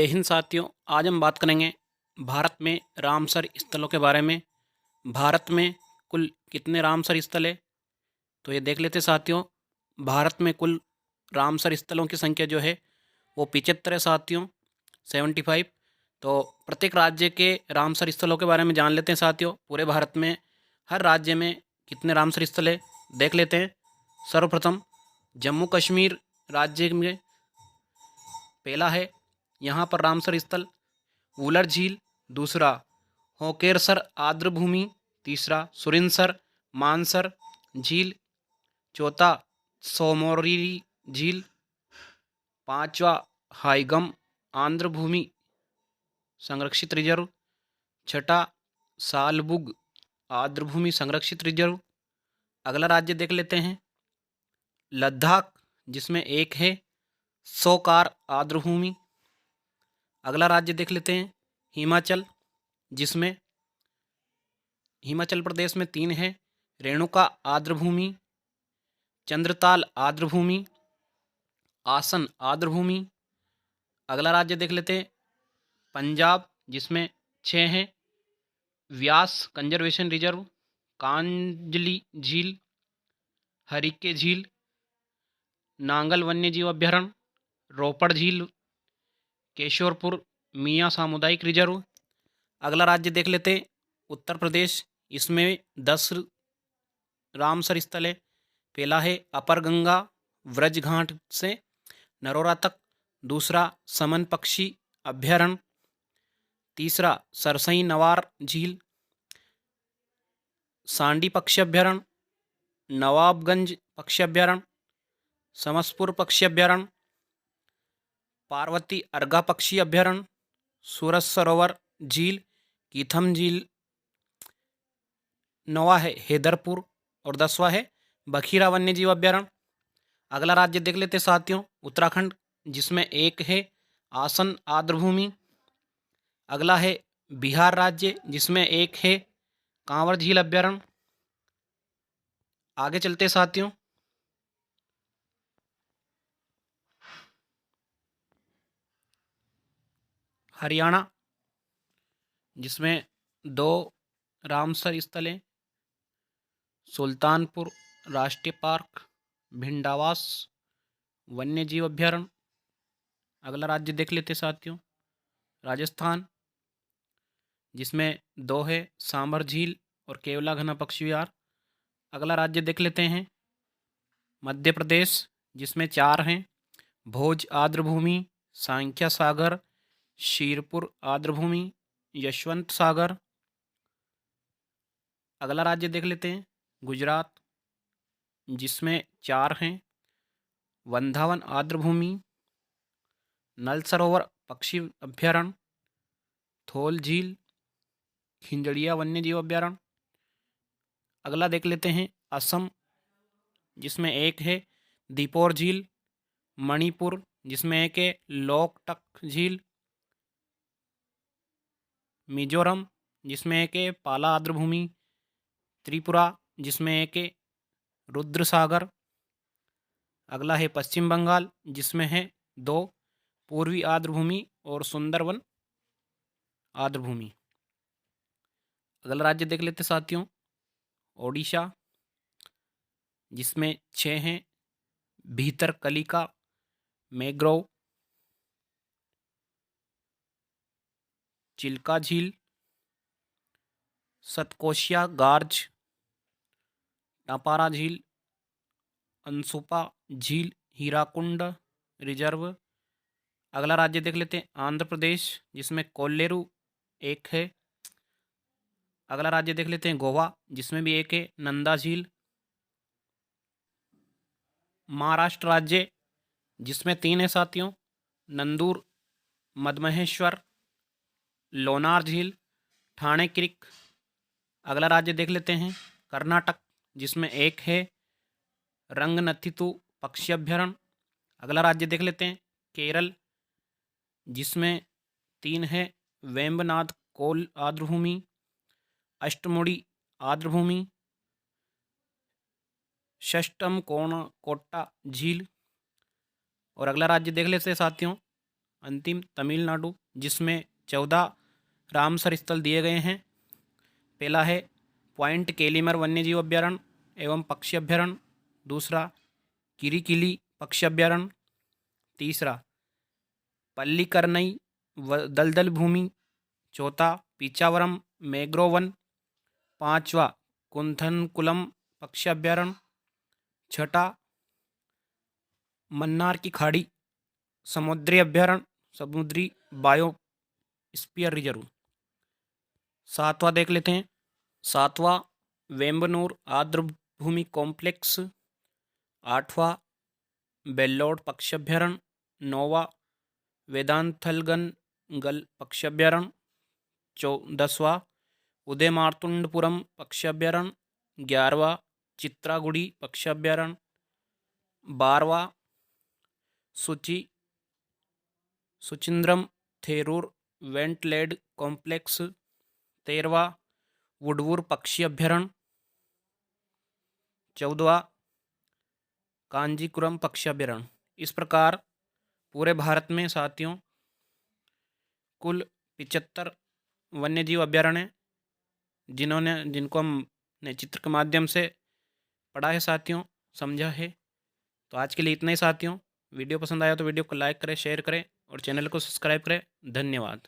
जय हिंद साथियों। आज हम बात करेंगे भारत में रामसर स्थलों के बारे में। भारत में कुल कितने रामसर स्थल है तो ये देख लेते हैं साथियों। भारत में कुल रामसर स्थलों की संख्या जो है वो 75 है साथियों, 75। तो प्रत्येक राज्य के रामसर स्थलों के बारे में जान लेते हैं साथियों। पूरे भारत में हर राज्य में कितने रामसर स्थल है देख लेते हैं। सर्वप्रथम जम्मू कश्मीर राज्य में पहला है, यहाँ पर रामसर स्थल वुलर झील। दूसरा होकेरसर आर्द्र भूमि। तीसरा सुरिनसर मानसर झील। चौथा सोमोरी झील। पांचवा हाइगम आंध्र भूमि संरक्षित रिजर्व। छठा सालबुग आर्द्र भूमि संरक्षित रिजर्व। अगला राज्य देख लेते हैं लद्दाख, जिसमें एक है सोकार आर्द्र भूमि। अगला राज्य देख लेते हैं हिमाचल, जिसमें हिमाचल प्रदेश में 3 है, रेणुका आर्द्र भूमि, चंद्रताल आर्द्र भूमि, आसन आर्द्र भूमि। अगला राज्य देख लेते हैं पंजाब, जिसमें 6 हैं, व्यास कंजर्वेशन रिजर्व, कांजली झील, हरिके झील, नांगल वन्यजीव अभ्यारण्य, रोपड़ झील, केशोरपुर मियाँ सामुदायिक रिजर्व। अगला राज्य देख लेते हैं उत्तर प्रदेश, इसमें 10 रामसर स्थल है। पहला है अपर गंगा व्रज घाट से नरोरा तक। दूसरा समन पक्षी अभ्यारण्य। तीसरा सरसई नवार झील, सांडी पक्षी अभ्यारण्य, नवाबगंज पक्षी अभ्यारण्य, समसपुर पक्षी अभ्यारण्य, पार्वती अर्गा पक्षी अभ्यारण्य, सूरज सरोवर झील, कीथम झील। 9वां है हैदरपुर और 10वां है बखीरा वन्यजीव अभ्यारण्य। अगला राज्य देख लेते साथियों उत्तराखंड, जिसमें एक है आसन आर्द्र भूमि। अगला है बिहार राज्य, जिसमें एक है कांवर झील अभ्यारण्य। आगे चलते साथियों हरियाणा, जिसमें 2 रामसर स्थल हैं, सुल्तानपुर राष्ट्रीय पार्क, भिंडावास वन्यजीव अभ्यारण्य। अगला राज्य देख लेते साथियों राजस्थान, जिसमें 2 है सांभर झील और केवला घना पक्षी विहार। अगला राज्य देख लेते हैं मध्य प्रदेश, जिसमें 4 हैं, भोज आर्द्र भूमि, सांख्या सागर, शीरपुर आर्द्र भूमि, यशवंत सागर। अगला राज्य देख लेते हैं गुजरात, जिसमें 4 हैं, वंधावन आर्द्र भूमि, नल सरोवर पक्षी अभ्यारण्य, थोल झील, खिंजड़िया वन्यजीव अभ्यारण्य। अगला देख लेते हैं असम, जिसमें एक है दीपोर झील, मणिपुर, जिसमें एक है लोकटक झील, मिजोरम, जिसमें एक है पाला आर्द्र भूमि, त्रिपुरा, जिसमें एक है रुद्र सागर। अगला है पश्चिम बंगाल, जिसमें है 2 पूर्वी आर्द्र भूमि और सुंदरवन आर्द्र भूमि। अगला राज्य देख लेते साथियों ओडिशा, जिसमें 6 हैं, भीतर कलिका मैग्रोव, चिल्का झील, सतकोशिया गार्ज, टापारा झील, अंसुपा झील, हीराकुंड रिजर्व। अगला राज्य देख लेते हैं आंध्र प्रदेश, जिसमें कोल्लेरू एक है। अगला राज्य देख लेते हैं गोवा, जिसमें भी एक है नंदा झील। महाराष्ट्र राज्य, जिसमें 3 है साथियों, नंदूर, मदमहेश्वर, लोनार झील, ठाणे क्रिक। अगला राज्य देख लेते हैं कर्नाटक, जिसमें एक है रंगनथितु पक्षी अभ्यारण्य। अगला राज्य देख लेते हैं केरल, जिसमें 3 है, वेम्बनाथ कोल आर्द्र भूमि, अष्टमुड़ी आर्द्र भूमि, षष्टम कोण कोट्टा झील। और अगला राज्य देख लेते हैं साथियों अंतिम तमिलनाडु, जिसमें 14 रामसर स्थल दिए गए हैं। पहला है पॉइंट केलीमर वन्यजीव अभ्यारण्य एवं पक्षी अभ्यारण्य। दूसरा किरीकिली पक्षी अभ्यारण्य। तीसरा पल्लीकरनई दलदल भूमि। चौथा पीचावरम मैंग्रोव वन। पांचवा कुंथनकुलम पक्षी अभ्यारण्य। छठा मन्नार की खाड़ी समुद्री अभ्यारण्य, समुद्री बायोस्फीयर रिजर्व। सातवां देख लेते हैं। सातवां वेम्बनूर आर्द्रभूमि कॉम्प्लेक्स। आठवां बेल्लोर पक्षी अभ्यारण्य। नौवां वेदांतलगन गल पक्षी अभ्यारण्य। 10वां उदयमार्तुंडपुरम पक्षी अभ्यारण्य। 11वां चित्रागुड़ी पक्षी अभ्यारण्य। 12वां सुचिंद्रम थेरूर वेंटलेड कॉम्प्लेक्स। 13वां वुडवूर पक्षी अभ्यारण्य। 14वां कांजीकुरम पक्षी अभ्यारण्य। इस प्रकार पूरे भारत में साथियों कुल 75 वन्यजीव अभ्यारण्य जिनको हमने चित्र के माध्यम से पढ़ा है साथियों, समझा है। तो आज के लिए इतना ही साथियों। वीडियो पसंद आया तो वीडियो को लाइक करें, शेयर करें और चैनल को सब्सक्राइब करें। धन्यवाद।